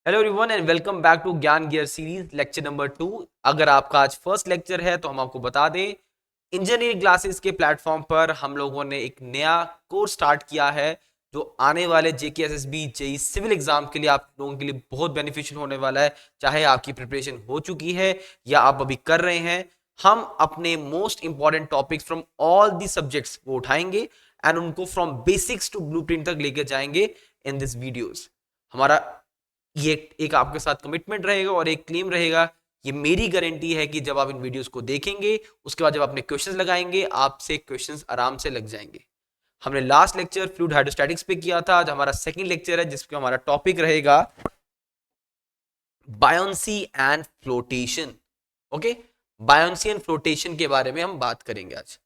Hello everyone and welcome back to Gyan Gear series lecture number 2। अगर आपका आज first lecture है तो हम आपको बता दें, इंजीनियरिंग क्लासेस के प्लेटफॉर्म पर हम लोगों ने एक नया कोर्स स्टार्ट किया है जो आने वाले जेकेएसएसबी जेईई सिविल एग्जाम के लिए आप लोगों के लिए बहुत बेनिफिशियल होने वाला है। चाहे आपकी प्रिपरेशन हो चुकी है या आप अभी कर रहे हैं, हम अपने most important topics from all the subjects को उठाएंगे एंड उनको फ्रॉम बेसिक्स टू ब्लूप्रिंट तक लेके जाएंगे इन दिस वीडियोस। हमारा ये एक आपके साथ कमिटमेंट रहेगा और एक क्लेम रहेगा। ये मेरी गारंटी है कि जब आप इन वीडियोस को देखेंगे, उसके बाद जब अपने क्वेश्चंस लगाएंगे, आपसे क्वेश्चंस आराम से लग जाएंगे। हमने लास्ट लेक्चर फ्लूइड हाइड्रोस्टैटिक्स पे किया था, आज हमारा सेकंड लेक्चर है जिसमें हमारा टॉपिक रहेगा buoyancy and flotation. Okay, buoyancy and flotation के बारे में हम बात करेंगे आज।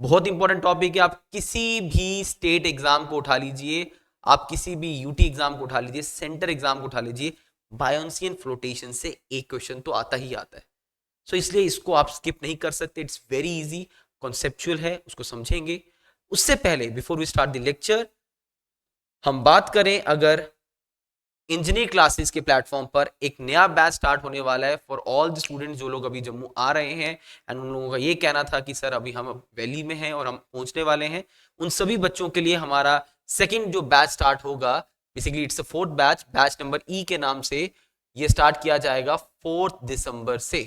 बहुत इंपॉर्टेंट टॉपिक है। आप किसी भी स्टेट एग्जाम को उठा लीजिए, आप किसी भी यूटी एग्जाम को उठा लीजिए, सेंटर एग्जाम को उठा लीजिए, बायोंसी एंड फ्लोटेशन से एक क्वेश्चन तो आता ही आता है। सो इसलिए इसको आप स्किप नहीं कर सकते। इट्स वेरी इजी, कॉन्सेप्चुअल है, उसको समझेंगे। उससे पहले before we start the lecture, हम बात करें अगर इंजीनियरिंग क्लासेस के प्लेटफॉर्म पर एक नया बैच स्टार्ट होने वाला है फॉर ऑल द स्टूडेंट्स जो लोग अभी जम्मू आ रहे हैं एंड उन लोगों का ये कहना था कि सर अभी हम वैली में हैं और हम पहुंचने वाले हैं। उन सभी बच्चों के लिए हमारा सेकंड जो बैच स्टार्ट होगा, basically it's a fourth batch, batch number ई के नाम से ये स्टार्ट किया जाएगा 4 दिसंबर से।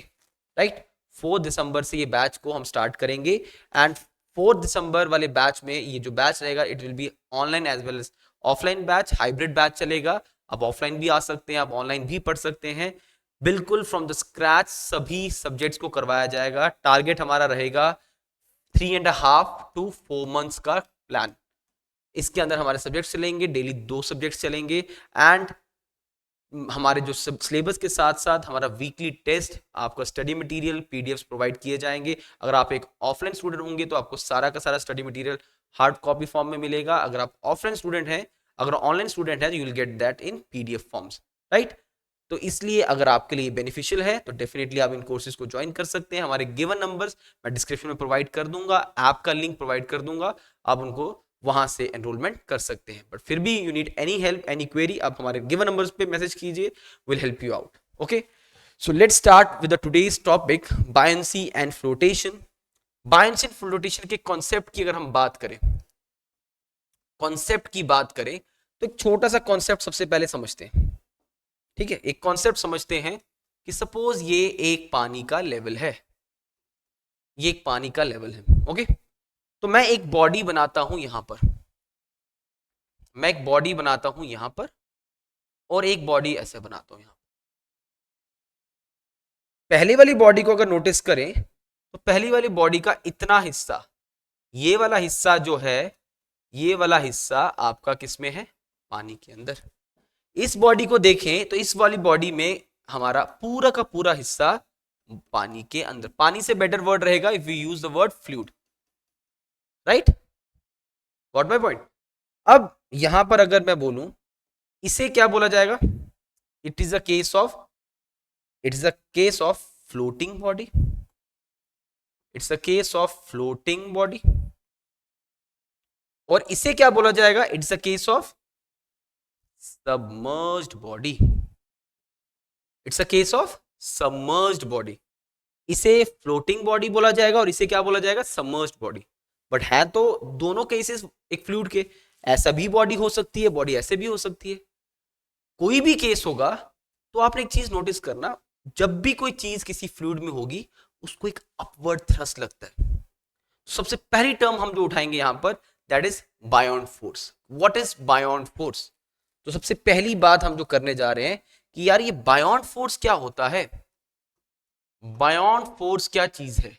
राइट, 4 दिसंबर से ये बैच को हम स्टार्ट करेंगे एंड 4 दिसंबर वाले बैच में ये जो बैच रहेगा it will be online as well as offline batch, hybrid batch चलेगा। आप ऑफलाइन भी आ सकते हैं, आप ऑनलाइन भी पढ़ सकते हैं। बिल्कुल फ्रॉम द स्क्रैच सभी सब्जेक्ट्स को करवाया जाएगा। टारगेट हमारा रहेगा 3.5 to 4 मंथ्स का प्लान। इसके अंदर हमारे सब्जेक्ट्स चलेंगे, डेली 2 सब्जेक्ट्स चलेंगे एंड हमारे जो सिलेबस के साथ साथ हमारा वीकली टेस्ट, आपका स्टडी मटेरियल, पीडीएफ्स प्रोवाइड किए जाएंगे। अगर आप एक ऑफलाइन स्टूडेंट होंगे तो आपको सारा का सारा study material hard copy form में मिलेगा। अगर आप ऑफलाइन स्टूडेंट हैं, अगर ऑनलाइन स्टूडेंट है, you will get that in PDF forms. Right, तो इसलिए अगर आपके लिए बेनिफिशियल है तो डेफिनेटली आप इन कोर्सेज को ज्वाइन कर सकते हैं। हमारे गिवन नंबर्स मैं डिस्क्रिप्शन में प्रोवाइड कर दूंगा, ऐप का लिंक प्रोवाइड कर दूंगा, आप उनको वहां से एनरोलमेंट कर सकते हैं। बट फिर भी you need any help, any query, आप हमारे गिवन नंबर्स पे मैसेज कीजिए, will help you out. Okay, so let's start with the today's topic, buoyancy and flotation. Buoyancy and flotation के कॉन्सेप्ट की अगर हम बात करें, कॉन्सेप्ट की बात करें तो एक छोटा सा कॉन्सेप्ट सबसे पहले समझते हैं। ठीक है, एक कॉन्सेप्ट समझते हैं कि सपोज ये एक पानी का लेवल है, ये एक पानी का लेवल है। ओके, तो मैं एक बॉडी बनाता हूं यहां पर, मैं एक बॉडी बनाता हूं यहां पर और एक बॉडी ऐसे बनाता हूं यहां। पहली वाली बॉडी को अगर नोटिस करें तो पहली वाली बॉडी का इतना हिस्सा, ये वाला हिस्सा जो है, ये वाला हिस्सा आपका किसमें है? पानी के अंदर। इस बॉडी को देखें तो इस वाली बॉडी में हमारा पूरा का पूरा हिस्सा पानी के अंदर। पानी से बेटर वर्ड रहेगा if you use the word fluid. Right, got my point. अब यहां पर अगर मैं बोलूं, इसे क्या बोला जाएगा? It is a case of, it is a case of floating body, it's a case of floating body. और इसे क्या बोला जाएगा? It's a case of submerged body, it's a case of submerged body. इसे फ्लोटिंग बॉडी बोला जाएगा और इसे क्या बोला जाएगा? Submerged body. बट है तो दोनों केसेस एक फ्लूइड के, ऐसा भी बॉडी हो सकती है, बॉडी ऐसे भी हो सकती है। कोई भी केस होगा तो आपने एक चीज नोटिस करना, जब भी कोई चीज किसी फ्लूइड में होगी उसको एक अपवर्ड थ्रस्ट लगता है। तो सबसे पहली टर्म हम जो उठाएंगे यहां पर, that is बायोंट force. What is बायोंट force? तो सबसे पहली बात हम जो करने जा रहे हैं कि यार ये बायोंट फोर्स क्या होता है? बायोंट फोर्स क्या चीज है?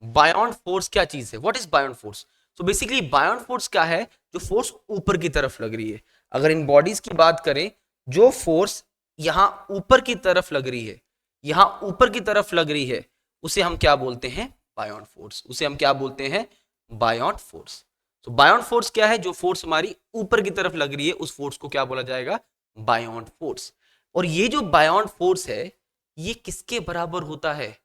बायोंट फोर्स क्या चीज है? What is बायोंट force? तो बेसिकली बायोंट फोर्स क्या है? जो फोर्स ऊपर की तरफ लग रही है। अगर इन बॉडीज की बात करें, जो फोर्स यहां ऊपर की तरफ लग रही है, यहां ऊपर की तरफ लग रही है, उसे हम क्या बोलते हैं? बायोंट फोर्स। उसे हम क्या बोलते हैं? बायोंट फोर्स। तो बायोंट फोर्स क्या है? जो फोर्स हमारी ऊपर की तरफ लग रही है उस फोर्स को क्या बोला जाएगा? बायोंट फोर्स। और ये जो बायोंट फोर्स है ये किसके बराबर होता है?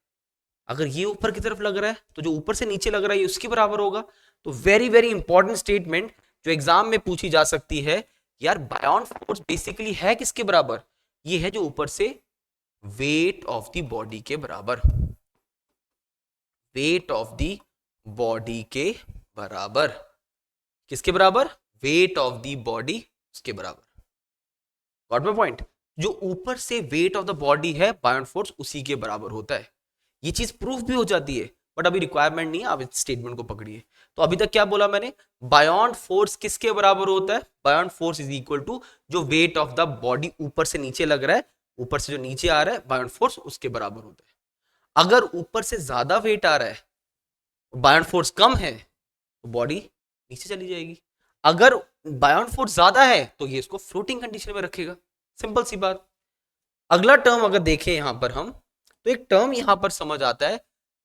अगर ये ऊपर की तरफ लग रहा है तो जो ऊपर से नीचे लग रहा है ये उसके बराबर होगा। तो वेरी वेरी इंपॉर्टेंट स्टेटमेंट जो एग्जाम में पूछी जा सकती है, यार बायोन फोर्स बेसिकली है किसके बराबर, ये है जो ऊपर से वेट ऑफ द बॉडी के बराबर, वेट ऑफ द बॉडी के बराबर, किसके बराबर, वेट ऑफ द बॉडी उसके बराबर। गॉट माय पॉइंट, जो ऊपर से वेट ऑफ द बॉडी है बायोन फोर्स उसी के बराबर होता है। ये चीज प्रूफ भी हो जाती है, बट अभी रिक्वायरमेंट नहीं है, आप इस स्टेटमेंट को पकड़िए। तो अभी तक क्या बोला मैंने, बायोन फोर्स किसके बराबर होता है, बायोन फोर्स इज इक्वल टू जो वेट ऑफ द बॉडी ऊपर से नीचे लग रहा है, ऊपर से जो नीचे आ रहा है बायोन फोर्स उसके बराबर होता है। अगर ऊपर से ज्यादा वेट आ रहा है, बायोन फोर्स कम है, तो बॉडी नीचे चली जाएगी। अगर बायोन फोर्स ज्यादा है तो ये इसको फ्लोटिंग कंडीशन में रखेगा, सिंपल सी बात। अगला टर्म अगर देखें यहां पर हम, तो एक टर्म यहां पर समझ आता है,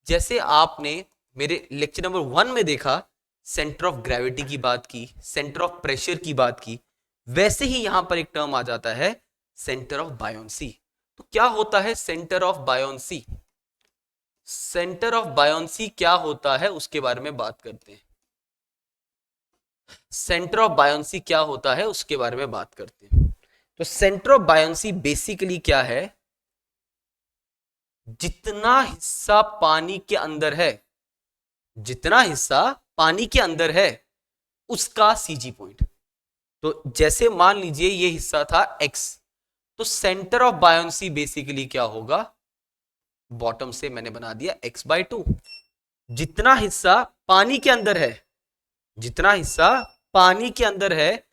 जैसे आपने मेरे लेक्चर नंबर 1 में देखा, सेंटर ऑफ ग्रेविटी की बात की, सेंटर ऑफ प्रेशर की बात की, वैसे ही यहां पर एक टर्म आ जाता है सेंटर ऑफ बायोंसी। तो क्या होता है centre of buoyancy, centre of buoyancy क्या होता है उसके बारे में बात करते हैं। सेंटर ऑफ बायोंसी क्या होता है उसके बारे में बात करते हैं। तो सेंटर ऑफ बायोंसी बेसिकली क्या है, जितना हिस्सा पानी के अंदर है, जितना हिस्सा पानी के अंदर है उसका सीजी पॉइंट। तो जैसे मान लीजिए ये हिस्सा था x, तो सेंटर ऑफ बायोंसी बेसिकली क्या होगा, बॉटम से मैंने बना दिया x/2। जितना हिस्सा पानी के अंदर है, जितना हिस्सा पानी के अंदर है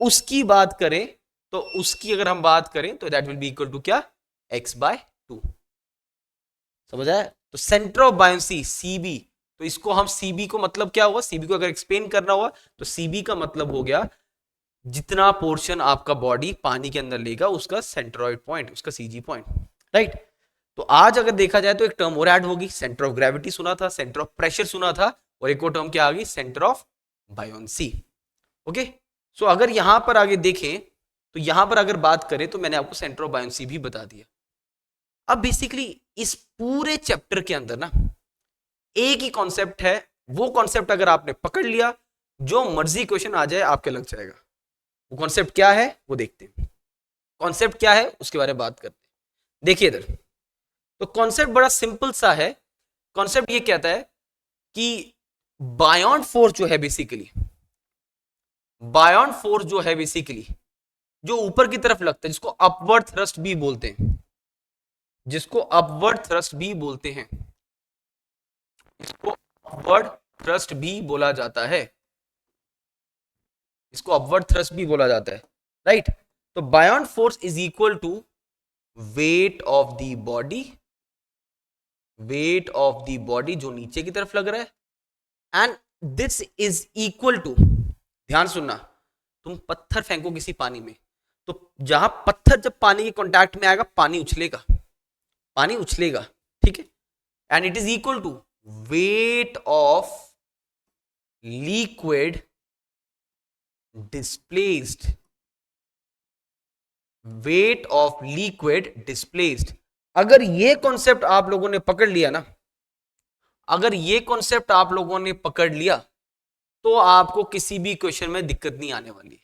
उसकी बात करें, तो उसकी अगर हम बात करें तो that will be equal to क्या, x/2। समझ आया। तो सेंटर ऑफ बायोंसी सीबी, तो इसको हम सीबी को मतलब क्या हुआ, सीबी को अगर एक्सप्लेन करना हुआ तो सीबी का मतलब हो गया जितना पोर्शन आपका बॉडी पानी के अंदर लेगा उसका सेंट्रॉइड पॉइंट, उसका सीजी पॉइंट, राइट। तो आज अगर देखा जाए तो एक टर्म और ऐड होगी, सेंटर ऑफ ग्रेविटी सुना था, सेंटर ऑफ प्रेशर सुना था, और एक और टर्म क्या आ गई, सेंटर ऑफ बायोंसी। ओके, सो अगर यहां पर आगे देखें तो यहां पर अगर बात करें तो मैंने आपको सेंटर ऑफ बायोंसी भी बता दिया। अब बेसिकली इस पूरे चैप्टर के अंदर ना एक ही कॉन्सेप्ट है, वो कॉन्सेप्ट अगर आपने पकड़ लिया, जो मर्जी क्वेश्चन आ जाए आपके लग जाएगा। वो कॉन्सेप्ट क्या है वो देखते हैं, कॉन्सेप्ट क्या है उसके बारे में बात करते हैं। देखिए इधर, तो कॉन्सेप्ट बड़ा सिंपल सा है। कॉन्सेप्ट ये कहता है कि बायोन फोर्स जो है बेसिकली, बायोन फोर्स जो है बेसिकली जो ऊपर की तरफ लगता है, जिसको अपवर्ड थ्रस्ट भी बोलते हैं, जिसको अपवर्ड थ्रस्ट भी बोलते हैं, इसको अपवर्ड थ्रस्ट भी बोला जाता है, इसको अपवर्ड थ्रस्ट भी बोला जाता है, राइट। तो buoyant force is equal to weight of the body, weight of the body जो नीचे की तरफ लग रहा है, and this is equal to, ध्यान सुनना, तुम पत्थर फेंको किसी पानी में, तो जहां पत्थर जब पानी के कांटेक्ट में आएगा पानी उछलेगा, पानी उछलेगा, ठीक है, and it is equal to weight of liquid displaced, weight of liquid displaced. अगर ये कॉन्सेप्ट आप लोगों ने पकड़ लिया ना, अगर ये कॉन्सेप्ट आप लोगों ने पकड़ लिया तो आपको किसी भी क्वेश्चन में दिक्कत नहीं आने वाली है।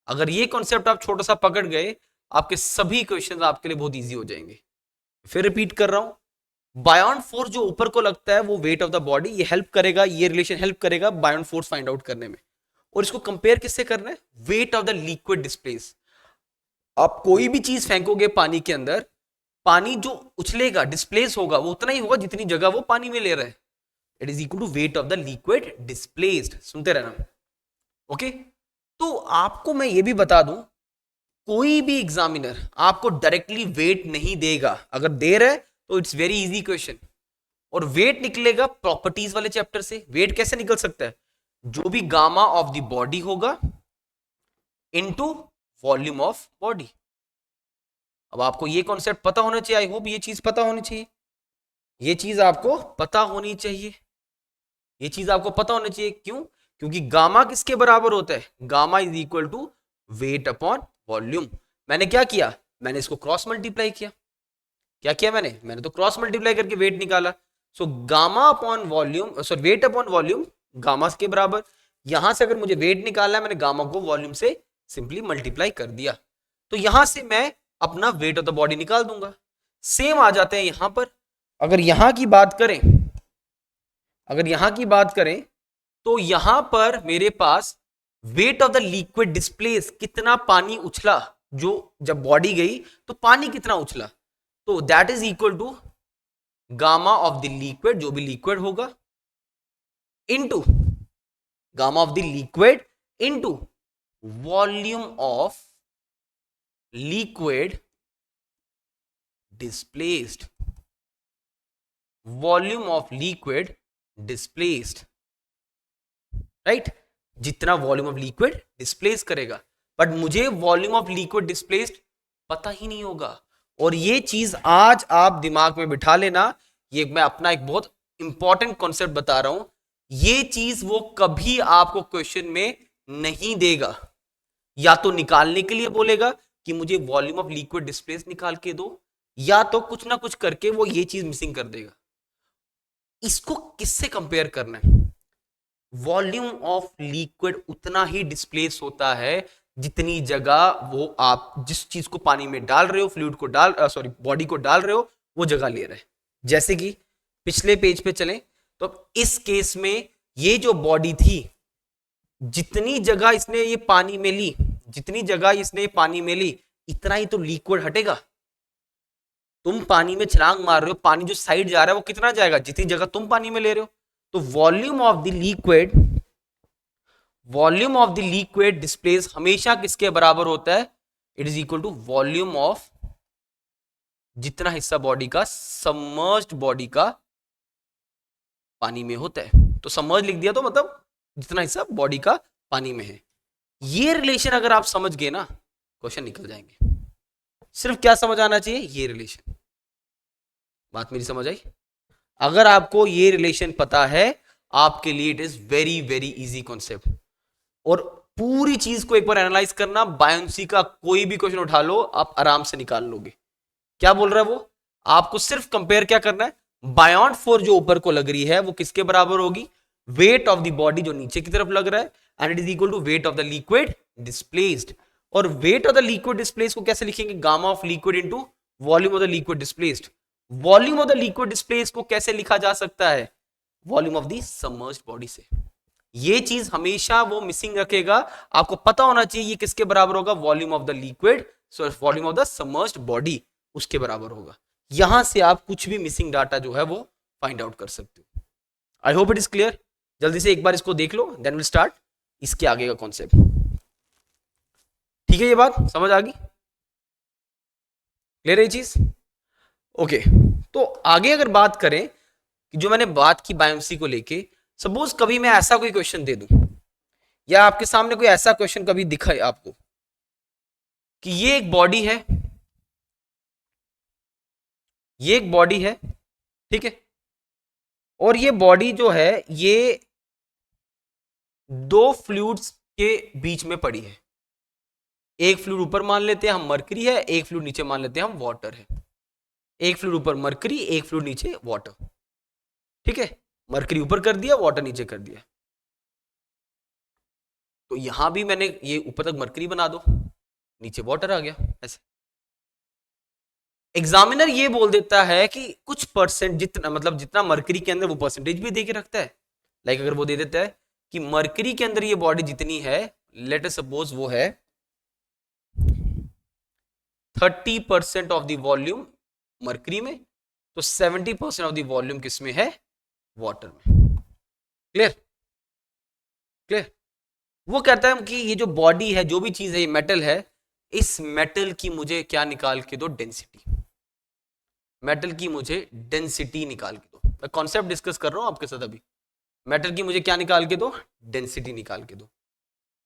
अगर ये कॉन्सेप्ट आप छोटा सा पकड़ गए, आपके सभी क्वेश्चन आपके लिए बहुत इजी हो जाएंगे। फिर रिपीट कर रहा हूं, बायोन फोर्स जो ऊपर को लगता है वो वेट ऑफ द बॉडी, ये हेल्प करेगा, ये रिलेशन हेल्प करेगा बायोन फोर्स फाइंड आउट करने में। और इसको कंपेयर किससे करना है, weight of the liquid displace. आप कोई भी चीज फेंकोगे पानी के अंदर, पानी जो उछलेगा डिस्प्लेस होगा वो उतना ही होगा जितनी जगह वो पानी में ले रहा है। It is equal to weight of the liquid displaced. सुनते रहना, ओके। तो आपको मैं ये भी बता दूं, कोई भी एग्जामिनर आपको डायरेक्टली वेट नहीं देगा, अगर दे रहा है तो इट्स वेरी इजी क्वेश्चन, और वेट निकलेगा प्रॉपर्टीज वाले चैप्टर से। वेट कैसे निकल सकता है, जो भी गामा ऑफ द बॉडी होगा इनटू वॉल्यूम ऑफ बॉडी। अब आपको ये कॉन्सेप्ट पता होना चाहिए, आई होप ये चीज पता होनी चाहिए, ये चीज आपको पता होनी चाहिए, ये चीज आपको पता होनी चाहिए। क्यों, क्योंकि गामा किसके बराबर होता है, gamma is equal to weight upon volume. मैंने क्या किया, मैंने इसको क्रॉस मल्टीप्लाई किया, क्या किया मैंने तो क्रॉस मल्टीप्लाई करके वेट निकाला। So gamma upon volume, sorry wait upon volume gamma के बराबर। यहां से अगर मुझे वेट निकालना है, मैंने गामा को वॉल्यूम से सिंपली मल्टीप्लाई कर दिया, तो यहां से मैं अपना वेट ऑफ द बॉडी निकाल दूंगा। सेम आ जाते हैं यहां पर। अगर यहां की बात करें, अगर यहां की बात करें तो यहां पर मेरे पास weight of the liquid displace, कितना पानी उछला, जो जब बॉडी गई तो पानी कितना उछला, तो that is equal to gamma of the liquid, जो भी लिक्विड होगा, into gamma of the liquid into volume of liquid displaced, volume of liquid displaced, right, जितना वॉल्यूम ऑफ लिक्विड डिस्प्लेस करेगा। बट मुझे वॉल्यूम ऑफ लिक्विड डिस्प्लेस्ड पता ही नहीं होगा, और ये चीज आज आप दिमाग में बिठा लेना। ये मैं अपना एक बहुत इंपॉर्टेंट कॉन्सेप्ट बता रहा हूं, ये चीज वो कभी आपको क्वेश्चन में नहीं देगा। या तो निकालने के लिए बोलेगा कि मुझे वॉल्यूम ऑफ लिक्विड डिस्प्लेस निकाल के दो, या तो कुछ ना कुछ करके वो ये चीज मिसिंग कर देगा। इसको किससे कंपेयर करना है? वॉल्यूम ऑफ लिक्विड उतना ही डिस्प्लेस होता है जितनी जगह वो आप जिस चीज को पानी में डाल रहे हो, फ्लूइड को बॉडी को डाल रहे हो, वो जगह ले रहे हैं। जैसे कि पिछले पेज पे चलें तो इस केस में ये जो बॉडी थी, जितनी जगह इसने ये पानी में ली, जितनी जगह इसने पानी में ली, इतना ही तो लिक्विड हटेगा। तुम पानी में छलांग मार रहे हो, पानी जो साइड जा रहा है वो कितना जाएगा, जितनी जगह तुम पानी में ले रहे हो। तो volume of the liquid displace हमेशा किसके बराबर होता है? It is equal to volume of जितना हिस्सा बॉडी का, सबमर्ज्ड बॉडी का पानी में होता है। तो सबमर्ज लिख दिया तो मतलब जितना हिस्सा बॉडी का पानी में है। ये रिलेशन अगर आप समझ गए ना, क्वेश्चन निकल जाएंगे। सिर्फ क्या समझ आना चाहिए? ये रिलेशन। बात मेरी समझ आई? अगर आपको ये रिलेशन पता है, आपके लिए it is very very easy concept. और पूरी चीज को एक बार एनालाइज करना, बायोन्सी का कोई भी क्वेश्चन उठा लो, आप आराम से निकाल लोगे। क्या बोल रहा है वो? आपको सिर्फ कंपेयर क्या करना है, बायोंट फोर्स जो ऊपर को लग रही है वो किसके बराबर होगी? वेट ऑफ द बॉडी जो नीचे की तरफ लग रहा है, and it is equal to weight of the liquid displaced. और weight of the liquid displaced को कैसे लिखेंगे? Gamma of liquid into volume of the liquid displaced. Volume of the liquid displaced को कैसे लिखा जा सकता है? Volume of the submerged body से। ये चीज हमेशा वो मिसिंग रखेगा, आपको पता होना चाहिए ये किसके बराबर होगा? Volume of the liquid, volume of the submerged body, उसके बराबर होगा। यहां से आप कुछ भी मिसिंग डाटा जो है वो फाइंड आउट कर सकते हो। आई होप इट इज क्लियर। जल्दी से एक बार इसको देख लो, देन विल स्टार्ट इसके आगे का कॉन्सेप्ट। ठीक है, ये बात समझ आ गई? क्लियर है ये चीज? ओके, तो आगे अगर बात करें कि जो मैंने बात की बायोप्सी को लेके, सपोज कभी मैं ऐसा कोई क्वेश्चन दे दूं, या आपके सामने कोई ऐसा क्वेश्चन कभी दिखाए आपको कि ये एक बॉडी है, ये एक बॉडी है, ठीक है, और ये बॉडी जो है ये दो फ्लूइड्स के बीच में पड़ी है। एक फ्लूइड ऊपर मान लेते हैं हम मरकरी है, एक फ्लूइड नीचे मान लेते हैं हम वाटर है। एक फ्लूइड ऊपर मरकरी, एक फ्लूइड नीचे वाटर, ठीक है, मरकरी ऊपर कर दिया, वाटर नीचे कर दिया। तो यहां भी मैंने ये ऊपर तक मरकरी बना दो, नीचे वाटर आ गया, ऐसे। एग्जामिनर ये बोल देता है कि कुछ परसेंट, जितना मतलब जितना मरकरी के अंदर, वो परसेंटेज भी दे के रखता है। लाइक अगर वो दे देता है कि मरकरी के अंदर ये बॉडी जितनी है, लेट अस सपोज वो है 30% ऑफ द वॉल्यूम मरकरी में, तो 70% ऑफ द वॉल्यूम किसमें है? वाटर में। क्लियर? क्लियर? वो कहता है कि ये जो बॉडी है, जो भी चीज है, ये मेटल है, इस मेटल की मुझे क्या निकाल के दो? डेंसिटी। मेटल की मुझे डेंसिटी निकाल के दो। मैं कॉन्सेप्ट डिस्कस कर रहा हूं आपके साथ अभी। मेटल की मुझे क्या निकाल के दो? डेंसिटी निकाल के दो।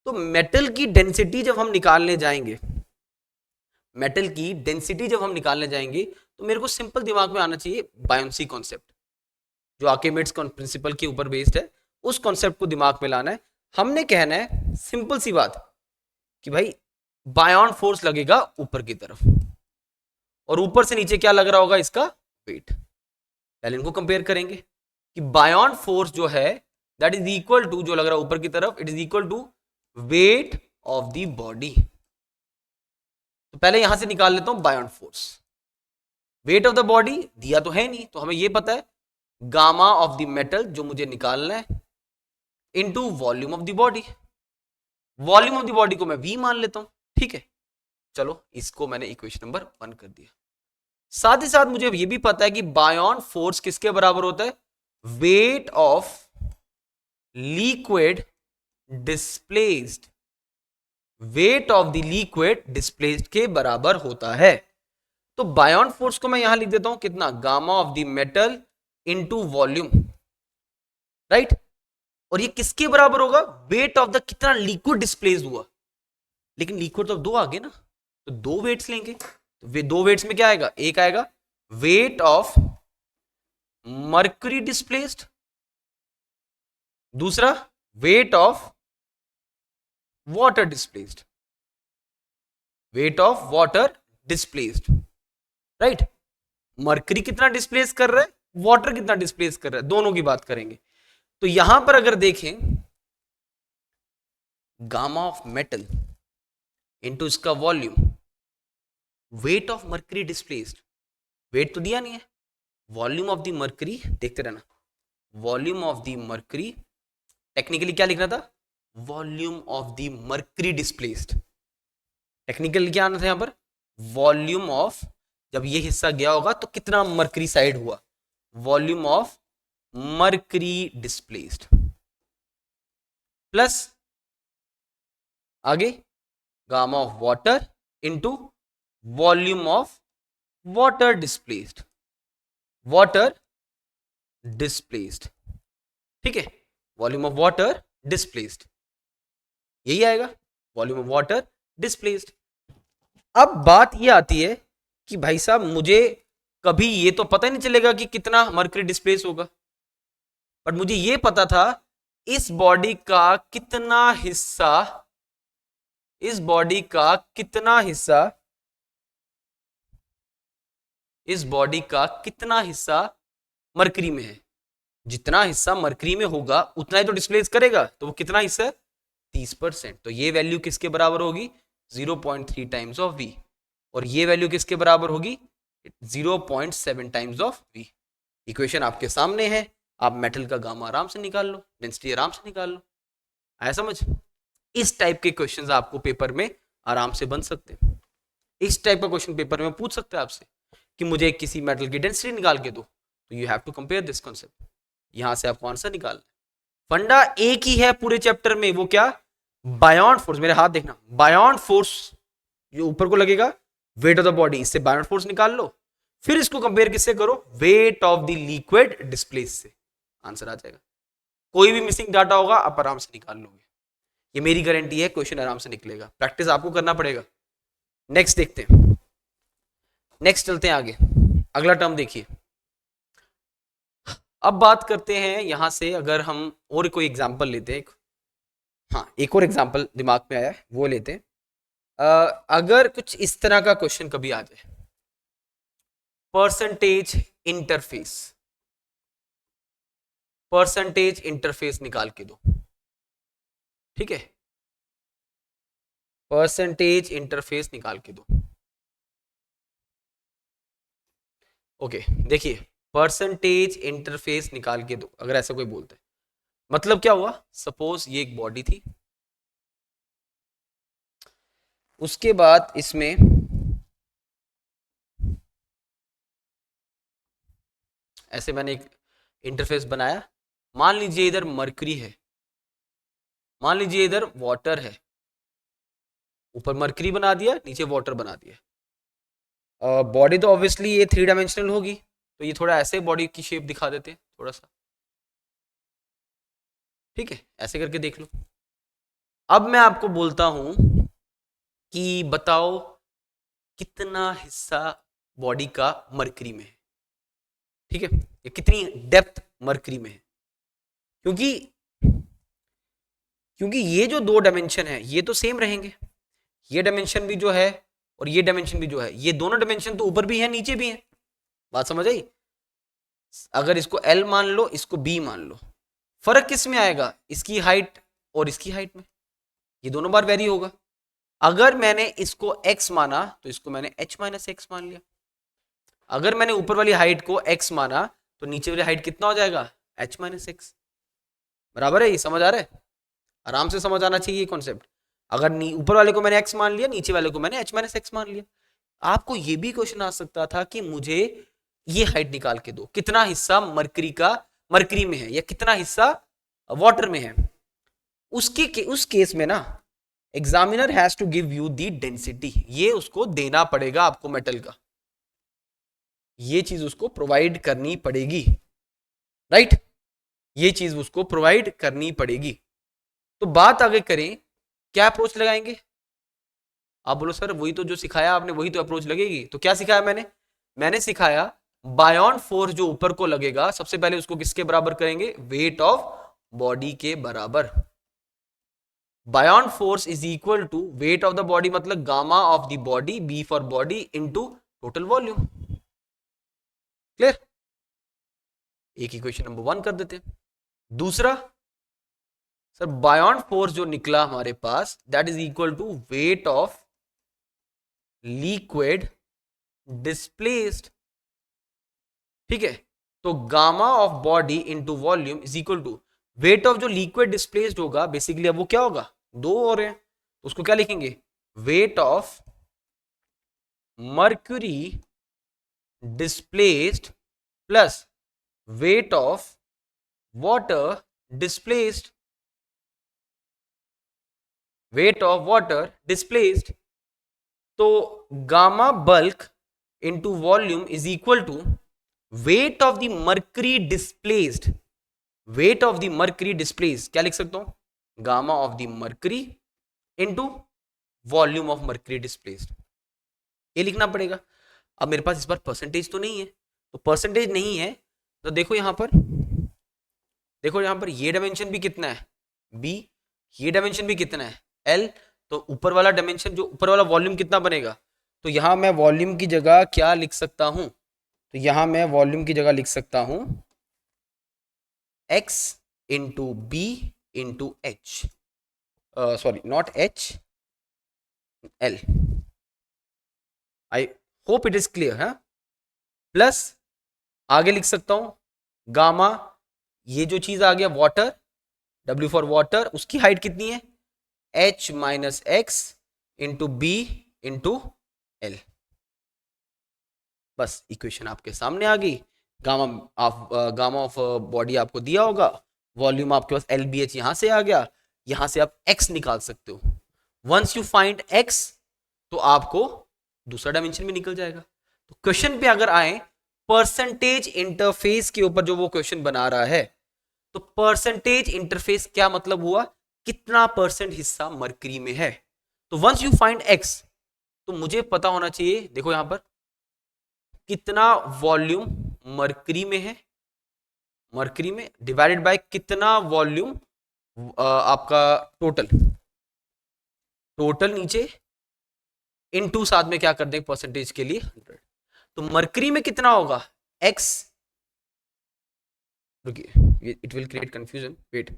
तो मेटल की डेंसिटी जब हम निकालने जाएंगे, मेटल की डेंसिटी जब हम निकालने जाएंगे, तो मेरे को सिंपल दिमाग में आना चाहिए बायोन्सी कॉन्सेप्ट, जो आर्किमिडीज प्रिंसिपल के ऊपर बेस्ड है। उस कॉन्सेप्ट को दिमाग में लाना है। हमने कहना है सिंपल सी बात कि भाई बायोन फोर्स लगेगा ऊपर की तरफ, और ऊपर से नीचे क्या लग रहा होगा? इसका वेट। पहले इनको कंपेयर करेंगे कि बायोन फोर्स जो है दैट इज इक्वल टू, जो लग रहा है ऊपर की तरफ, it is equal to weight of the body. तो पहले यहां से निकाल लेता हूं buoyant force. Weight of the body दिया तो है नहीं, तो हमें यह पता है गामा ऑफ द मेटल जो मुझे निकालना है into volume of the body. Volume of the body को मैं V मान लेता हूं, ठीक है। चलो इसको मैंने इक्वेशन नंबर 1 कर दिया। साथ ही साथ मुझे यह भी पता है कि बायोन फोर्स किसके बराबर होता है, weight of liquid displaced, weight of the liquid displaced के बराबर होता है। तो बायोन फोर्स को मैं यहां लिख देता हूं कितना, gamma of the metal into volume, right. और ये किसके बराबर होगा, वेट ऑफ द कितना लिक्विड डिस्प्लेस्ड हुआ। लेकिन लिक्विड तो दो आ गए ना, तो दो वेट्स लेंगे। तो वे दो वेट्स में क्या आएगा, एक आएगा वेट ऑफ मर्क्यूरी डिस्प्लेस्ड, दूसरा wait of water displaced, weight of water displaced, right. Mercury कितना डिस्प्लेस कर रहा है, वाटर कितना डिस्प्लेस कर रहा है, दोनों की बात करेंगे। तो यहां पर अगर देखें गामा ऑफ मेटल इनटू इसका volume, weight of mercury displaced, weight तो दिया नहीं है, वॉल्यूम ऑफ द मर्क्यूरी, देखते रहना, volume of the mercury, technically क्या लिखना था, volume of the mercury displaced. Technically क्या आना था यहां पर, वॉल्यूम ऑफ, जब ये हिस्सा गया होगा तो कितना मर्क्यूरी साइड हुआ, volume of mercury displaced, plus आगे gamma of water into volume of water displaced, water displaced, ठीक है, वॉल्यूम ऑफ वाटर डिस्प्लेस्ड, यही आएगा वॉल्यूम ऑफ वाटर डिस्प्लेस्ड। अब बात ये आती है कि भाई साहब मुझे कभी ये तो पता ही नहीं चलेगा कि कितना मर्क्यूरी डिस्प्लेस होगा, बट मुझे ये पता था इस बॉडी का कितना हिस्सा, इस बॉडी का कितना हिस्सा, इस बॉडी का कितना हिस्सा मर्क्यूरी में है। जितना हिस्सा मर्क्यूरी में होगा उतना ही तो डिस्प्लेस करेगा, तो वो कितना हिस्सा है, 30%। तो ये वैल्यू किसके बराबर होगी, 0.3 टाइम्स ऑफ V, और ये वैल्यू किसके बराबर होगी, 0.7 टाइम्स ऑफ V। इक्वेशन आपके सामने है, आप मेटल का गामा आराम से निकाल लो, डेंसिटी आराम से निकाल लो। आया समझ। इस टाइप के क्वेश्चंस आपको पेपर में आराम से बन सकते हैं। इस टाइप का क्वेश्चन पेपर में पूछ सकते हैं आपसे कि मुझे किसी मेटल की डेंसिटी निकाल के दो, तो you have to compare this concept. यहां से आपको आंसर निकालना है। फंडा एक ही है पूरे चैप्टर में, वो क्या, बायोन फोर्स। मेरे हाथ देखना, बायोन फोर्स जो ऊपर को लगेगा, वेट ऑफ द बॉडी, इससे बायोन फोर्स निकाल लो, फिर इसको कंपेयर किससे करो, wait of the liquid displace से, आंसर आ जाएगा। कोई भी मिसिंग डाटा होगा आप आराम से निकाल लोगे, ये मेरी गारंटी है, क्वेश्चन आराम से निकलेगा। प्रैक्टिस आपको करना पड़ेगा। नेक्स्ट देखते हैं, नेक्स्ट चलते हैं आगे। अगला टर्म देखिए। अब बात करते हैं यहां से, अगर हम और कोई एग्जांपल लेते हैं, हाँ एक और एग्जांपल दिमाग में आया है, वो लेते हैं। अगर कुछ इस तरह का क्वेश्चन कभी आ जाए, परसेंटेज इंटरफेस, परसेंटेज इंटरफेस निकाल के दो, ठीक है, परसेंटेज इंटरफेस निकाल के दो। ओके देखिए, परसेंटेज इंटरफेस निकाल के दो, अगर ऐसा कोई बोलता है, मतलब क्या हुआ, सपोज ये एक बॉडी थी, उसके बाद इसमें ऐसे मैंने एक इंटरफेस बनाया, मान लीजिए इधर मर्क्यूरी है, मान लीजिए इधर वाटर है, ऊपर मर्क्यूरी बना दिया, नीचे वाटर बना दिया। बॉडी तो ऑब्वियसली ये 3 डायमेंशनल होगी, तो ये थोड़ा ऐसे बॉडी की शेप दिखा देते हैं थोड़ा सा, ठीक है, ऐसे करके देख लो। अब मैं आपको बोलता हूं कि बताओ कितना हिस्सा बॉडी का मर्क्यूरी में है, ठीक है, ये कितनी डेप्थ मर्क्यूरी में है, क्योंकि ये जो 2 डायमेंशन है ये तो सेम रहेंगे, ये डायमेंशन भी जो है और ये डायमेंशन भी जो है, ये दोनों डायमेंशन तो ऊपर भी है नीचे भी है, बात समझ आई। अगर इसको L मान लो, इसको B मान लो, फर्क किस में आएगा, इसकी हाइट और इसकी हाइट में। ये दोनों बार वेरी होगा। अगर मैंने इसको x माना तो इसको मैंने h माइनस एक्स मान लिया। अगर मैंने ऊपर वाली हाइट को x माना तो नीचे वाली हाइट कितना हो जाएगा, h माइनस एक्स। बराबर है, ये समझ आ रहा है, आराम से समझ आना चाहिए ये कॉन्सेप्ट। अगर ऊपर वाले को मैंने x मान लिया, नीचे वाले को मैंने h माइनस एक्स मान लिया। आपको ये भी क्वेश्चन आ सकता था कि मुझे ये हाइट निकाल के दो, कितना हिस्सा मरकरी में है या कितना हिस्सा वाटर में है। उस केस में ना examiner has to give you the density, ये उसको देना पड़ेगा आपको मेटल का, ये चीज उसको प्रोवाइड करनी पड़ेगी, राइट, ये चीज उसको प्रोवाइड करनी पड़ेगी। तो बात आगे करें, क्या अप्रोच लगाएंगे? आप बोलो सर वही तो जो सिखाया आपने वही तो अप्रोच लगेगी। तो क्या सिखाया मैंने सिखाया बायोन फोर्स जो ऊपर को लगेगा सबसे पहले उसको किसके बराबर करेंगे, वेट ऑफ बॉडी के बराबर। Buoyant force is equal to weight of the body, मतलब gamma of the body, b for body into total volume. Clear? एक इक्वेशन नंबर 1 कर देते हैं। दूसरा सर बायोन फोर्स जो निकला हमारे पास that is equal to weight of liquid displaced. ठीक है, तो gamma of body into volume is equal to weight of जो लिक्विड डिस्प्लेस्ड होगा, बेसिकली अब वो क्या होगा, दो हो रहे हैं तो उसको क्या लिखेंगे, weight of mercury displaced plus weight of water displaced, weight of water displaced. तो gamma bulk into volume is equal to weight of the mercury displaced, weight of the mercury displaced क्या लिख सकता हूं, gamma of the mercury into volume of mercury displaced, ये लिखना पड़ेगा। अब मेरे पास इस बार परसेंटेज तो नहीं है, तो परसेंटेज नहीं है तो देखो यहां पर, देखो यहां पर ये डायमेंशन भी कितना है b, ये डायमेंशन भी कितना है l, तो ऊपर वाला डायमेंशन जो ऊपर वाला वॉल्यूम कितना बनेगा, तो यहां मैं वॉल्यूम की जगह क्या लिख सकता हूं, तो यहां मैं वॉल्यूम की जगह लिख सकता हूं x into b into h, sorry not h, l। I hope it is clear है। प्लस आगे लिख सकता हूं गामा, ये जो चीज आ गया वाटर, W फॉर वाटर, उसकी हाइट कितनी है h minus x into b into l. बस इक्वेशन आपके सामने आ गई। गामा ऑफ बॉडी आपको दिया होगा, वॉल्यूम आपके पास एल बी एच यहां से आ गया, यहां से आप x निकाल सकते हो। वंस यू फाइंड x तो आपको दूसरा डायमेंशन भी निकल जाएगा। तो क्वेश्चन पे अगर आए परसेंटेज इंटरफेस के ऊपर जो वो क्वेश्चन बना रहा है, तो परसेंटेज इंटरफेस क्या मतलब हुआ, कितना परसेंट हिस्सा मरकरी में है। तो वंस यू फाइंड x तो मुझे पता होना चाहिए, देखो यहां पर कितना वॉल्यूम मरकरी में है, मरकरी में डिवाइडेड बाय कितना वॉल्यूम आपका टोटल, टोटल नीचे इनटू साथ में क्या कर दें परसेंटेज के लिए 100। तो मरकरी में कितना होगा x, रुकिए it will create confusion, wait,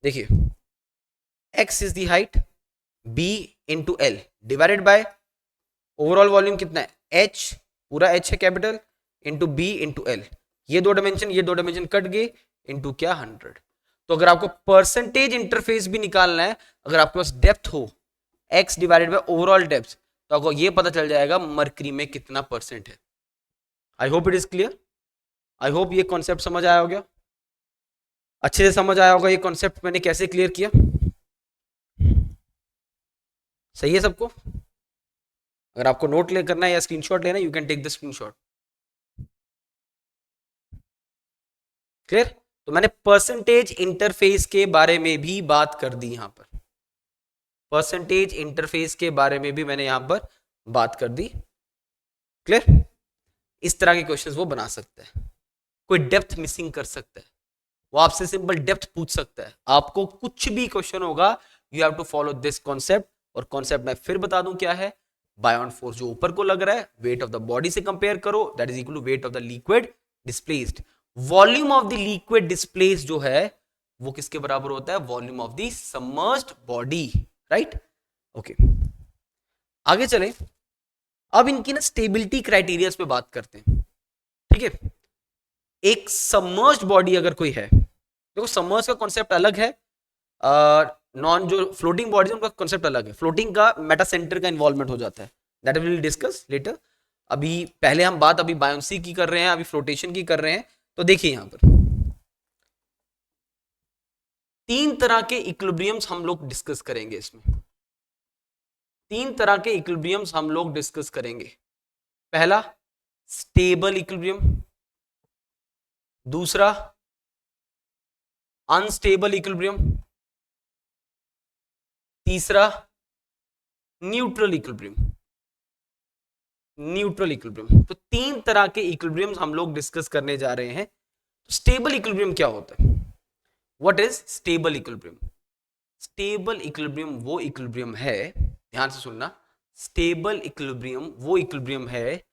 देखिए x is the height, b into l divided by overall volume कितना है h, पूरा h है capital, into b into l, ये दो डायमेंशन कट गए इंटू क्या 100। तो अगर आपको परसेंटेज इंटरफेस भी निकालना है, अगर आपके पास डेप्थ हो x divided by overall depth, तो आपको ये पता चल जाएगा मरकरी में कितना परसेंट है। आई hope it is clear, I hope ये कॉन्सेप्ट समझ आया होगा, अच्छे से समझ आया होगा ये कॉन्सेप्ट मैंने कैसे क्लियर किया। सही है सबको? अगर आपको नोट ले करना है या स्क्रीनशॉट लेना, you can take the screenshot. Clear? तो मैंने परसेंटेज इंटरफेस के बारे में भी बात कर दी, यहां पर परसेंटेज इंटरफेस के बारे में भी मैंने यहां पर बात कर दी। क्लियर? इस तरह के क्वेश्चंस वो बना सकता है, कोई डेप्थ मिसिंग कर सकता है, वो आपसे सिंपल डेप्थ पूछ सकता है। आपको कुछ भी क्वेश्चन होगा you have to follow this concept, और कॉन्सेप्ट मैं फिर बता दूं क्या है, बायोन फोर्स जो ऊपर को लग रहा है वेट ऑफ द बॉडी से कंपेयर करो, that is equal to weight of the liquid displaced. Volume of the liquid displaced जो है वो किसके बराबर होता है? Volume of the submerged body, right? Okay, आगे चलें। अब इनकी ना स्टेबिलिटी क्राइटेरियाज पे बात करते हैं, ठीक है? एक सबमर्ज्ड बॉडी अगर कोई है, देखो सबमर्ज का कॉन्सेप्ट अलग है, नॉन जो फ्लोटिंग बॉडीज उनका कॉन्सेप्ट अलग है। फ्लोटिंग का मेटा सेंटर का इन्वॉल्वमेंट हो जाता है, दैट विल डिस्कस लेटर। अभी पहले हम बात अभी बायोंसी की कर रहे हैं, अभी फ्लोटेशन की कर रहे हैं। तो देखिए यहां पर 3 तरह के इक्विलिब्रियम्स हम लोग डिस्कस करेंगे इसमें। 3 तरह के इक्विलिब्रियम्स हम लोग डिस्कस करेंगे। पहला स्टेबल इक्विलिब्रियम, दूसरा अनस्टेबल इक्विलिब्रियम, तीसरा न्यूट्रल इक्विलिब्रियम। न्यूट्रल इक्विलिब्रियम, तो 3 तरह के इक्विलिब्रियम्स हम लोग डिस्कस करने जा रहे हैं। स्टेबल इक्विलिब्रियम क्या होता है? What is stable equilibrium? Stable equilibrium वो इक्विलिब्रियम है, ध्यान से सुनना, स्टेबल इक्विलिब्रियम वो इक्विलिब्रियम है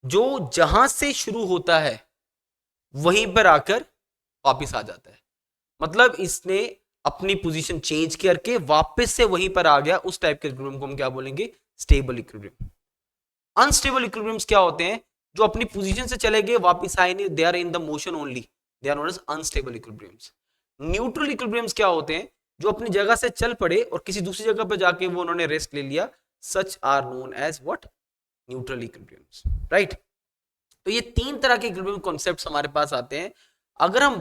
जो जहां से शुरू होता है वहीं पर आकर वापस आ जाता है। मतलब इसने अपनी पोजीशन चेंज करके वापस से वहीं पर आ गया, उस टाइप के इक्विलिब्रियम को हम क्या बोलेंगे? Stable equilibrium. अनस्टेबल इक्विलिब्रियम्स क्या होते हैं? जो अपनी पोजीशन से चले गए वापस आए नहीं, they are in the motion only, they are known as unstable equilibriums. Neutral equilibriums क्या होते हैं? जो अपनी जगह से चल पड़े और किसी दूसरी जगह पर जाके वो उन्होंने रेस्ट ले लिया, such are known as what? Neutral equilibriums, right? तो ये 3 तरह के इक्विलिब्रियम कॉन्सेप्ट्स हमारे पास आते हैं। अगर हम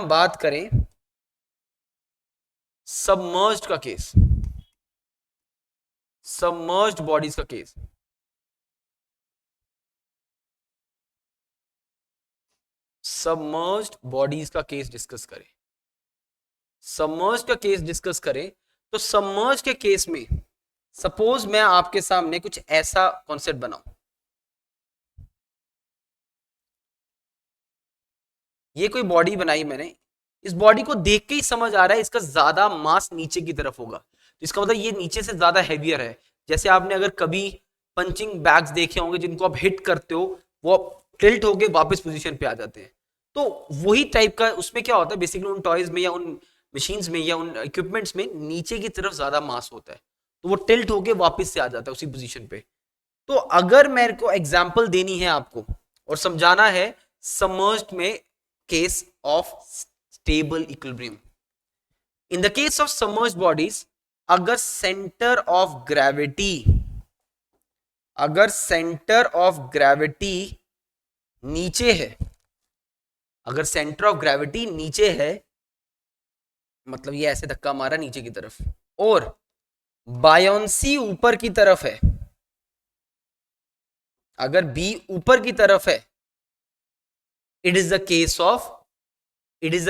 बात करें सबमर्ज्ड का केस, सबमर्ज्ड बॉडीज का केस, सबमर्ज्ड बॉडीज का केस डिस्कस करें, सबमर्ज्ड का केस डिस्कस करें, तो सबमर्ज्ड के केस में सपोज मैं आपके सामने कुछ ऐसा कॉन्सेप्ट बनाऊं, ये कोई बॉडी बनाई मैंने, इस बॉडी को देख के ही समझ आ रहा है इसका ज्यादा मास नीचे की तरफ होगा, तो इसका मतलब ये नीचे से ज्यादा हैवियर है। जैसे आपने अगर कभी पंचिंग बैग्स देखे होंगे जिनको आप हिट करते हो, वो टिल्ट होके वापस पोजीशन पे आ जाते हैं, तो वही टाइप का उसमें क्या होता है बेसिकली, उन टॉयज में या उन मशीन्स में या उन इक्विपमेंट्स में नीचे की तरफ ज्यादा मास होता है, तो वो टिल्ट होके वापस से आ जाता है उसी पोजीशन पे। तो अगर मेरे को एग्जाम्पल देनी है आपको और समझाना है सबमर्ज्ड में case of stable equilibrium, in the case of submerged bodies, अगर सेंटर ऑफ ग्रेविटी नीचे है, अगर सेंटर ऑफ ग्रेविटी नीचे है, मतलब ये ऐसे धक्का मारा नीचे की तरफ, और बायोंसी ऊपर की तरफ है, अगर बी ऊपर की तरफ है, it is the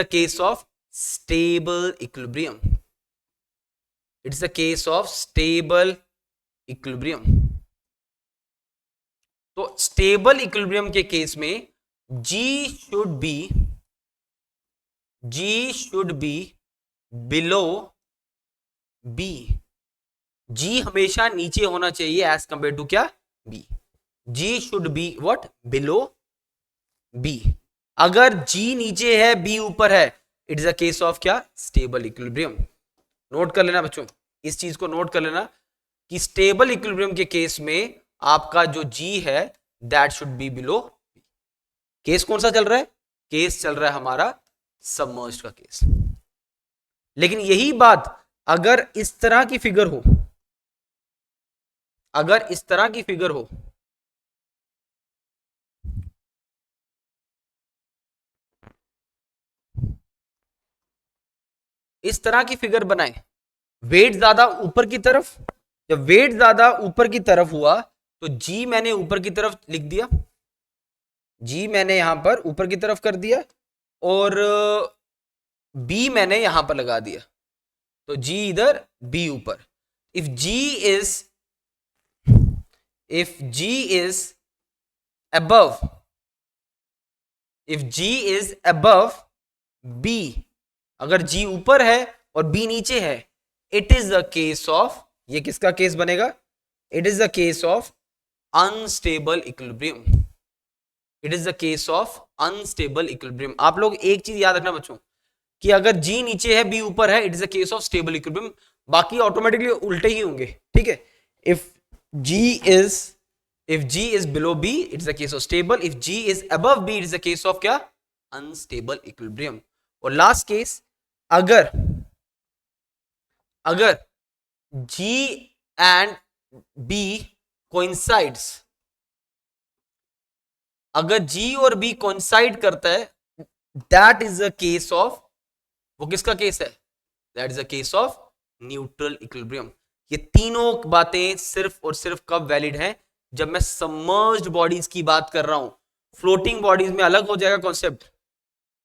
case of stable equilibrium, it is the case of stable equilibrium. तो स्टेबल इक्विलिब्रियम के केस में G should be below B, G हमेशा नीचे होना चाहिए एज कंपेयर टू क्या? B, G should be what? Below B। अगर G नीचे है B ऊपर है, it is a case of क्या? Stable equilibrium. नोट कर लेना बच्चों, इस चीज को नोट कर लेना कि स्टेबल इक्विलिब्रियम के केस में आपका जो G है that should be below B। Case कौन सा चल रहा है? केस चल रहा है हमारा सबमर्ज्ड का केस। लेकिन यही बात अगर इस तरह की फिगर हो, अगर इस तरह की फिगर हो, इस तरह की फिगर बनाए, वेट ज्यादा ऊपर की तरफ, जब वेट ज्यादा ऊपर की तरफ हुआ तो G मैंने ऊपर की तरफ लिख दिया, G मैंने यहां पर ऊपर की तरफ कर दिया, और B मैंने यहां पर लगा दिया, तो G इधर B ऊपर। If G is above B, अगर G ऊपर है और B नीचे है, it is the case of, ये किसका केस बनेगा? It is the case of unstable equilibrium, it is the case of unstable equilibrium. आप लोग एक चीज याद रखना बच्चों कि अगर जी नीचे है बी ऊपर है, it is the case of stable equilibrium, बाकी ऑटोमेटिकली उल्टे ही होंगे, ठीक है। If g is below b, it's the case of stable. If g is above b, it's the case of क्या, unstable equilibrium. और लास्ट केस, अगर g and b coincides, अगर g और b coincide करता है, that is the case of, वो किसका case है, that is the case of neutral equilibrium. ये तीनों बातें सिर्फ और सिर्फ कब वैलिड हैं, जब मैं सबमर्ज्ड बॉडीज की बात कर रहा हूं। फ्लोटिंग बॉडीज में अलग हो जाएगा कॉन्सेप्ट,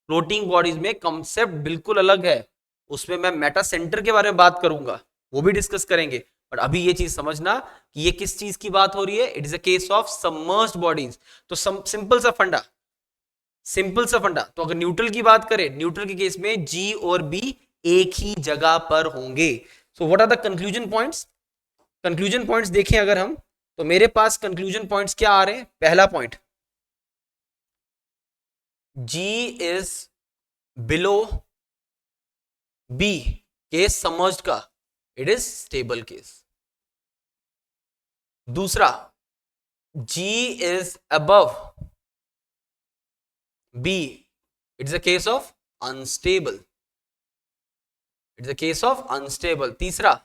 फ्लोटिंग बॉडीज में कॉन्सेप्ट बिल्कुल अलग है, उसमें मैं मेटा सेंटर के बारे में बात करूंगा, वो भी डिस्कस करेंगे। पर अभी ये चीज समझना कि ये किस चीज की बात हो रही है, it is a case of submerged bodies. तो सिंपल सा फंडा, तो अगर न्यूट्रल की बात करें, न्यूट्रल के केस में जी और बी एक ही जगह पर होंगे। So what are the conclusion points? Conclusion points देखें अगर हम, तो मेरे पास कंक्लूजन पॉइंट्स क्या आ रहे हैं। पहला point, G is below B case submerged का, इट इज स्टेबल केस। दूसरा, G is above B, it's a case of unstable, it's a case of unstable. तीसरा,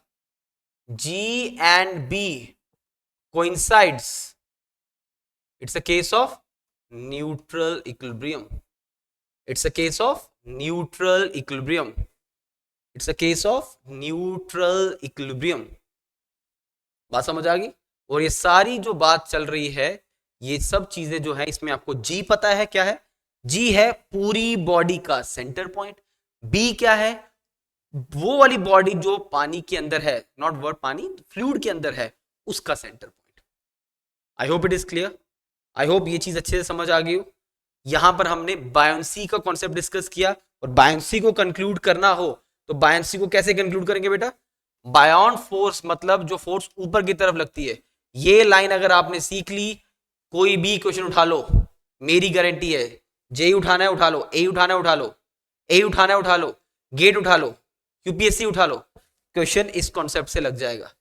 G and B coincides, it's a case of neutral equilibrium, it's a case of neutral equilibrium, it's a case of neutral equilibrium। बात समझ आ गई? और ये सारी जो बात चल रही है, ये सब चीजें जो है, इसमें आपको G पता है क्या है, G है पूरी बॉडी का सेंटर पॉइंट, B क्या है, वो वाली बॉडी जो पानी के अंदर है, नॉट वर्ड पानी, फ्लूइड के अंदर है, उसका centre point. I hope it is clear, I hope ये चीज अच्छे से समझ आ गई हो। यहां पर हमने बायोंसी का कॉन्सेप्ट डिस्कस किया, और बायोंसी को कंक्लूड करना हो तो बायोंसी को कैसे कंक्लूड करेंगे बेटा, बायोन फोर्स, मतलब जो फोर्स ऊपर की तरफ लगती है। ये लाइन अगर आपने सीख ली, कोई भी क्वेश्चन उठा लो, मेरी गारंटी है, जे उठाना है उठा लो, ए उठाना है उठा लो, ए उठाना है उठा लो, गेट उठा लो, यूपीएससी उठा लो, क्वेश्चन इस कॉन्सेप्ट से लग जाएगा।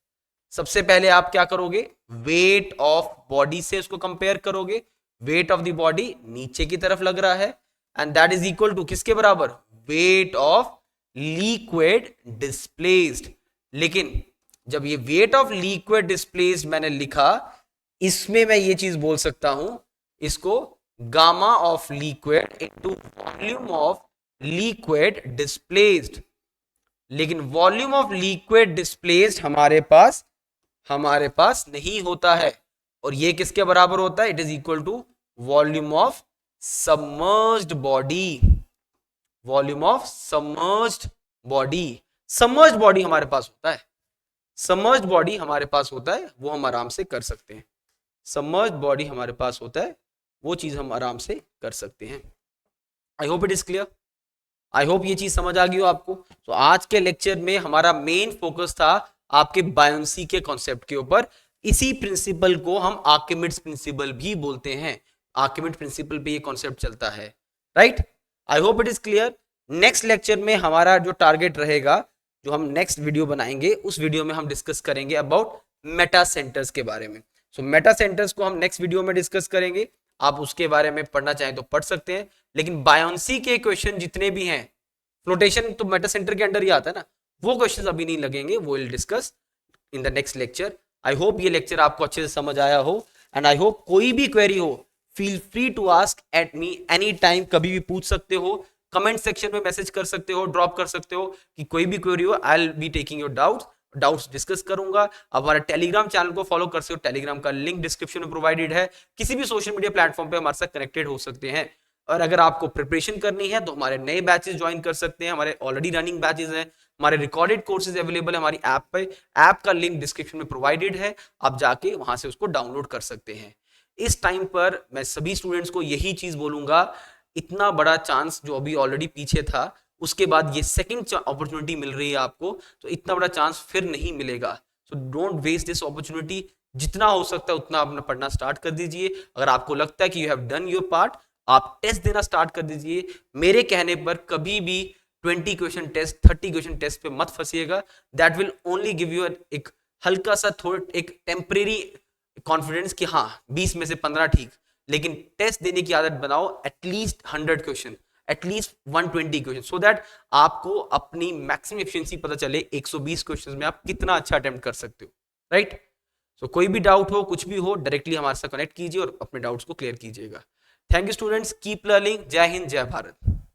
सबसे पहले आप क्या करोगे, वेट ऑफ बॉडी से उसको कंपेयर करोगे, वेट ऑफ द बॉडी नीचे की तरफ लग रहा है, and that is equal to किसके बराबर, वेट ऑफ लिक्विड डिस्प्लेस्ड। लेकिन जब ये वेट ऑफ लिक्विड डिस्प्लेस्ड मैंने लिखा, इसमें मैं ये चीज बोल सकता हूं, इसको gamma of liquid into volume of liquid displaced. लेकिन वॉल्यूम ऑफ लिक्विड डिस्प्लेस्ड हमारे पास नहीं होता है, और ये किसके बराबर होता है, it is equal to volume of submerged body, volume of submerged body. Submerged body हमारे पास होता है, सबमर्ज्ड बॉडी हमारे पास होता है, वो हम आराम से कर सकते हैं। सबमर्ज्ड बॉडी हमारे पास होता है, वो चीज हम आराम से कर सकते हैं। आई hope it is clear, I hope ये चीज समझ आ गई हो आपको। तो आज के लेक्चर में हमारा मेन फोकस था आपके बायोंसी के कॉन्सेप्ट के ऊपर। इसी प्रिंसिपल को हम आर्किमिड्स प्रिंसिपल भी बोलते हैं, आर्किमिड्स प्रिंसिपल पे ये कॉन्सेप्ट चलता है, right. I hope it is clear. Next lecture में हमारा जो टारगेट रहेगा, जो हम नेक्स्ट वीडियो बनाएंगे, उस वीडियो में हम डिस्कस करेंगे अबाउट मेटा सेंटर्स के बारे में। सो मेटा सेंटर्स को हम नेक्स्ट वीडियो में डिस्कस करेंगे, आप उसके बारे में पढ़ना चाहें तो पढ़ सकते हैं। लेकिन बायोंसी के क्वेश्चन जितने भी हैं, फ्लोटेशन तो मेटा सेंटर के अंडर ही आता है ना, वो क्वेश्चन अभी नहीं लगेंगे, वो will discuss in the next lecture. I hope ये लेक्चर आपको अच्छे से समझ आया हो, एंड आई होप कोई भी क्वेरी हो, feel free to ask at me any time, कभी भी पूछ सकते हो, कमेंट सेक्शन में मैसेज कर सकते हो, ड्रॉप कर सकते हो कि कोई भी क्वेरी हो, I will be taking your doubts discuss करूंगा। अब हमारे टेलीग्राम चैनल को फॉलो कर सकते हो, टेलीग्राम का लिंक डिस्क्रिप्शन में प्रोवाइडेड है, किसी भी सोशल मीडिया प्लेटफॉर्म पे हमारे साथ कनेक्टेड हो सकते हैं। और अगर आपको प्रिपरेशन करनी है तो हमारे नए बैचेस ज्वाइन कर सकते हैं, हमारे ऑलरेडी रनिंग बैचेस हैं, हमारे रिकॉर्डेड कोर्सेज अवेलेबल है हमारी ऐप पे, ऐप का लिंक डिस्क्रिप्शन में प्रोवाइडेड है, आप जाके वहां से उसको डाउनलोड कर सकते हैं। इस टाइम पर मैं सभी स्टूडेंट्स को यही चीज बोलूंगा, इतना बड़ा चांस जो अभी ऑलरेडी पीछे था, उसके बाद ये सेकंड अपॉर्चुनिटी मिल रही है आपको, तो इतना बड़ा चांस फिर नहीं मिलेगा। So don't waste this opportunity, जितना हो सकता है उतना अपना पढ़ना स्टार्ट कर दीजिए। अगर आपको लगता है कि you have done your part, आप टेस्ट देना स्टार्ट कर दीजिए। मेरे कहने पर कभी भी 20 क्वेश्चन टेस्ट, 30 क्वेश्चन टेस्ट पे मत फंसिएगा। That will only give you एक हल्का सा थोड़ा एक टेम्परेरी कॉन्फिडेंस कि हाँ 20 में से 15 ठीक, लेकिन टेस्ट देने की आदत बनाओ, at least 100 question, at least 120 question, so that आपको अपनी मैक्सिमम एफिशिएंसी पता चले 120 क्वेश्चंस में आप कितना अच्छा अटेम्प्ट कर सकते हो, राइट। सो कोई भी डाउट हो, कुछ भी हो, डायरेक्टली हमारे साथ कनेक्ट कीजिए और अपने डाउट्स को क्लियर कीजिएगा। Thank you students, keep learning. जय हिंद, जय भारत।